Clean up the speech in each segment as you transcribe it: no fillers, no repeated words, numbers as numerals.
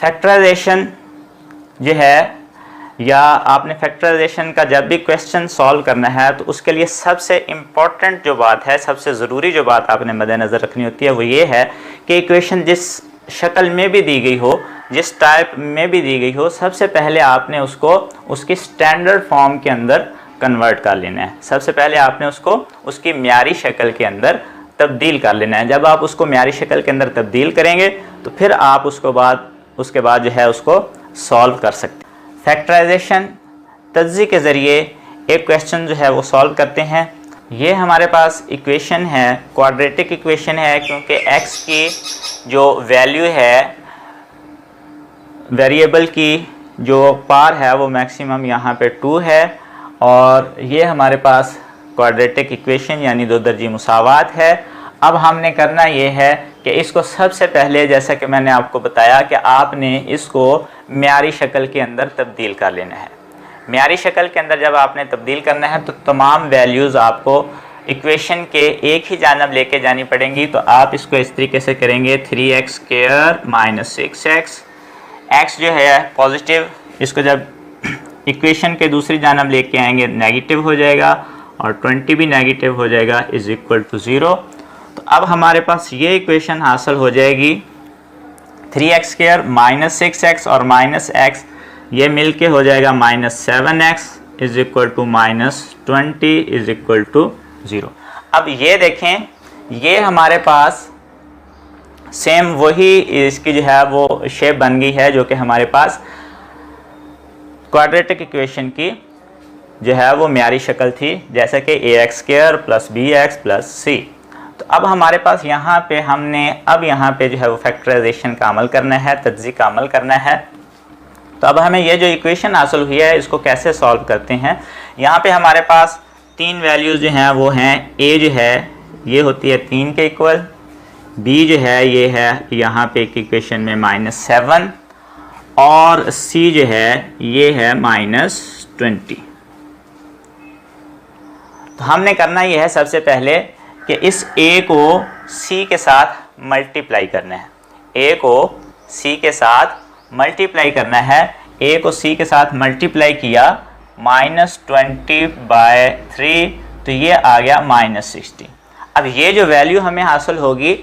Factorisation जो है, या आपने फैक्टराइजेशन का जब भी क्वेश्चन सॉल्व करना है तो उसके लिए सबसे इम्पॉर्टेंट जो बात है, सबसे ज़रूरी जो बात आपने मद्देनज़र रखनी होती है वो ये है कि इक्वेशन जिस शक्ल में भी दी गई हो, जिस टाइप में भी दी गई हो, सबसे पहले आपने उसको उसकी स्टैंडर्ड फॉर्म के अंदर कन्वर्ट कर लेना है। सबसे पहले आपने उसको उसकी म्यारी शक्ल के अंदर तब्दील कर लेना है। जब आप उसको म्यारी शक्ल के अंदर तब्दील करेंगे तो फिर आप उसके बाद जो है उसको सॉल्व कर सकते हैं। फैक्टराइजेशन तज्ज़ी के ज़रिए एक क्वेश्चन जो है वो सॉल्व करते हैं। ये हमारे पास इक्वेशन है, क्वाड्रेटिक इक्वेशन है, क्योंकि x की जो वैल्यू है, वेरिएबल की जो पार है वो मैक्सिमम यहाँ पे 2 है, और ये हमारे पास क्वाड्रेटिक इक्वेशन यानी दो दर्जी मुसावात है। अब हमने करना ये है कि इसको सबसे पहले, जैसा कि मैंने आपको बताया, कि आपने इसको म्यारी शक्ल के अंदर तब्दील कर लेना है। म्यारी शक्ल के अंदर जब आपने तब्दील करना है तो तमाम वैल्यूज़ आपको इक्वेशन के एक ही जानब लेके जानी पड़ेंगी। तो आप इसको इस तरीके से करेंगे, 3x² - 6x, x जो है पॉजिटिव, इसको जब इक्वेशन के दूसरी जानब लेके आएंगे नेगेटिव हो जाएगा, और 20 भी नेगेटिव हो जाएगा, = 0। तो अब हमारे पास ये इक्वेशन हासिल हो जाएगी, 3x² - 6x और -x ये मिलके हो जाएगा -7x = -20 अब ये देखें, ये हमारे पास सेम वही इसकी जो है वो शेप बन गई है जो कि हमारे पास क्वाड्रेटिक इक्वेशन की जो है वो म्यारी शक्ल थी, जैसे कि ax² + bx + c। तो अब हमारे पास यहाँ पे हमने यहाँ पे जो है वो फैक्टराइजेशन का अमल करना है, तज्ज़ी का अमल करना है। तो अब हमें ये जो इक्वेशन हासिल हुई है इसको कैसे सॉल्व करते हैं। यहाँ पे हमारे पास 3 वैल्यूज़ जो हैं वो हैं, a जो है ये होती है 3 के इक्वल, b जो है ये है यहाँ पे एक इक्वेशन में -7, और c जो है ये है -20। तो हमने करना ये है सबसे पहले कि इस a को c के साथ मल्टीप्लाई करना है। a को c के साथ मल्टीप्लाई करना है। a को c के साथ मल्टीप्लाई किया, -20/3, तो ये आ गया -60। अब ये जो वैल्यू हमें हासिल होगी,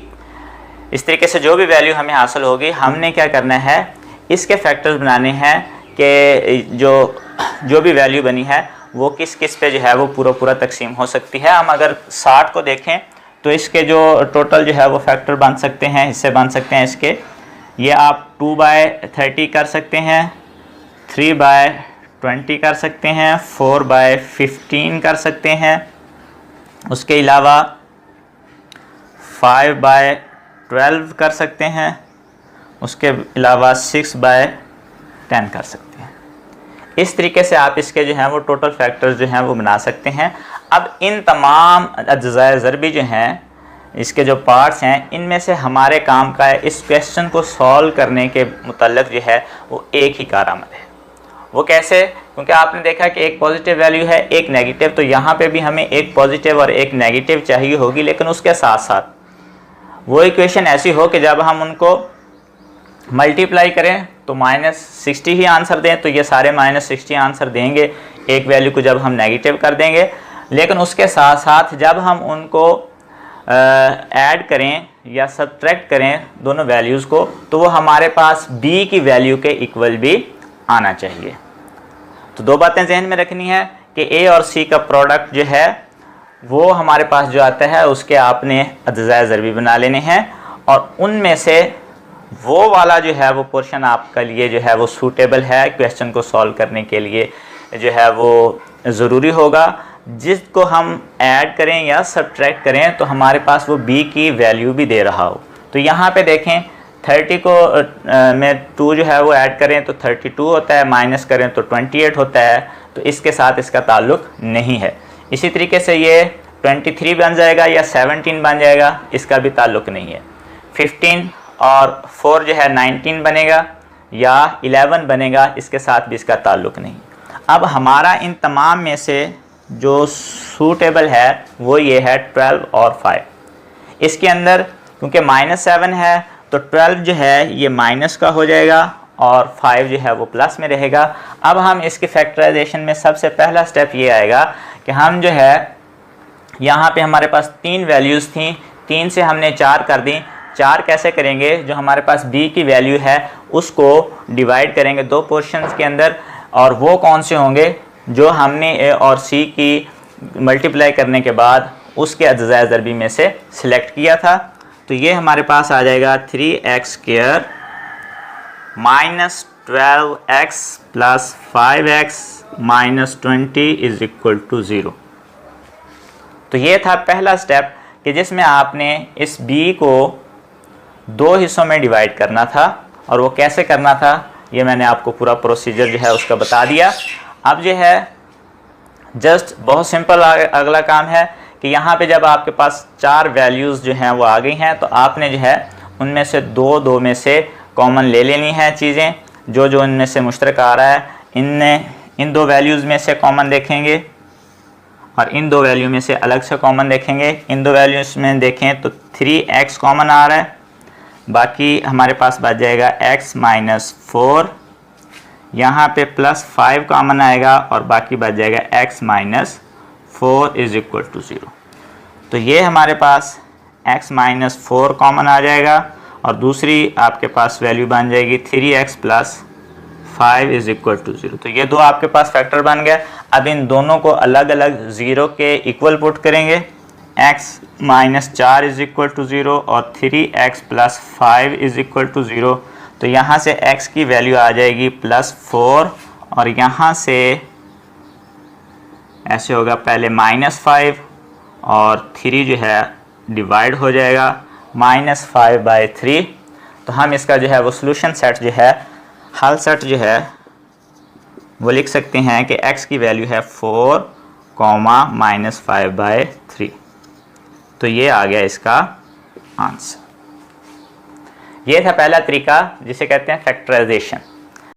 इस तरीके से जो भी वैल्यू हमें हासिल होगी, हमने क्या करना है, इसके फैक्टर्स बनाने हैं कि जो भी वैल्यू बनी है वो किस किस पे जो है वो पूरा तकसीम हो सकती है। हम अगर 60 को देखें तो इसके जो टोटल जो है वो फैक्टर बन सकते हैं, हिस्से बन सकते हैं इसके, ये आप 2/30 कर सकते हैं, 3/20 कर सकते हैं, 4/15 कर सकते हैं, उसके अलावा 5/12 कर सकते हैं, उसके अलावा 6/10 कर सकते हैं। इस तरीके से आप इसके जो हैं वो टोटल फैक्टर्स जो हैं वो बना सकते हैं। अब इन तमाम अज्ज़ाए ज़रबी जो हैं, इसके जो पार्ट्स हैं, इनमें से हमारे काम का है इस क्वेश्चन को सॉल्व करने के मुतल्लिक़ जो है वो एक ही कारआमद है। वो कैसे? क्योंकि आपने देखा कि एक पॉजिटिव वैल्यू है, एक नेगेटिव, तो यहाँ पे भी हमें एक पॉजिटिव और एक नेगेटिव चाहिए होगी, लेकिन उसके साथ साथ वो इक्वेशन ऐसी हो कि जब हम उनको मल्टीप्लाई करें तो -60 ही आंसर दें, तो ये सारे -60 आंसर देंगे एक वैल्यू को जब हम नेगेटिव कर देंगे। लेकिन उसके साथ साथ जब हम उनको ऐड करें या सब्ट्रैक्ट करें दोनों वैल्यूज़ को, तो वो हमारे पास b की वैल्यू के इक्वल भी आना चाहिए। तो दो बातें जहन में रखनी है कि a और c का प्रोडक्ट जो है वो हमारे पास जो आता है उसके आपने अज्ज़ाए ज़रबी बना लेने हैं, और उनमें से वो वाला जो है वो पोर्शन आपका लिए जो है वो सूटेबल है, क्वेश्चन को सॉल्व करने के लिए जो है वो ज़रूरी होगा। जिसको हम ऐड करें या सब्ट्रैक्ट करें तो हमारे पास वो b की वैल्यू भी दे रहा हो। तो यहाँ पे देखें, 30 को में 2 जो है वो ऐड करें तो 32 होता है, माइनस करें तो 28 होता है, तो इसके साथ इसका ताल्लुक़ नहीं है। इसी तरीके से ये 23 बन जाएगा या 17 बन जाएगा, इसका भी ताल्लुक़ नहीं है। 15 और 4 जो है 19 बनेगा या 11 बनेगा, इसके साथ भी इसका ताल्लुक़ नहीं। अब हमारा इन तमाम में से जो सूटेबल है वो ये है 12 और 5। इसके अंदर क्योंकि -7 है तो 12 जो है ये माइनस का हो जाएगा और 5 जो है वो प्लस में रहेगा। अब हम इसके फैक्टराइजेशन में सबसे पहला स्टेप ये आएगा कि हम जो है यहाँ पे हमारे पास 3 वैल्यूज़ थी, 3 से हमने 4 कर दी। 4 कैसे करेंगे, जो हमारे पास b की वैल्यू है उसको डिवाइड करेंगे 2 पोर्शंस के अंदर, और वो कौन से होंगे जो हमने a और c की मल्टीप्लाई करने के बाद उसके अज्ज़ाए ज़रबी में से सिलेक्ट किया था। तो ये हमारे पास आ जाएगा 3x² minus 12x plus 5x minus 20 is equal to 0। तो ये था पहला स्टेप कि जिसमें आपने इस b को 2 हिस्सों में डिवाइड करना था, और वो कैसे करना था ये मैंने आपको पूरा प्रोसीजर जो है उसका बता दिया। अब जो है जस्ट बहुत सिंपल अगला काम है कि यहाँ पे जब आपके पास 4 वैल्यूज़ जो हैं वो आ गई हैं, तो आपने जो है उनमें से दो में से कॉमन ले लेनी है चीज़ें, जो इनमें से मुश्तरक आ रहा है इन 2 वैल्यूज़ में से कॉमन देखेंगे और इन 2 वैल्यू में से अलग से कॉमन देखेंगे। इन 2 वैल्यूज़ में देखें तो 3x कॉमन आ रहा है, बाकी हमारे पास बच जाएगा x माइनस 4, यहाँ पे प्लस 5 कॉमन आएगा और बाकी बच जाएगा x minus 4 is equal to 0। तो ये हमारे पास x माइनस 4 कॉमन आ जाएगा और दूसरी आपके पास वैल्यू बन जाएगी 3x plus 5 is equal to 0। तो ये 2 आपके पास फैक्टर बन गए। अब इन दोनों को अलग अलग 0 के इक्वल पुट करेंगे। x minus 4 is equal to 0 और 3x plus 5 is equal to 0। तो यहाँ से x की वैल्यू आ जाएगी प्लस 4 और यहाँ से ऐसे होगा, पहले माइनस 5 और 3 जो है डिवाइड हो जाएगा -5/3। तो हम इसका जो है वो सोल्यूशन सेट जो है, हल सेट जो है वो लिख सकते हैं कि x की वैल्यू है 4, -5/3। तो ये आ गया इसका आंसर। ये था पहला तरीका जिसे कहते हैं फैक्टराइजेशन।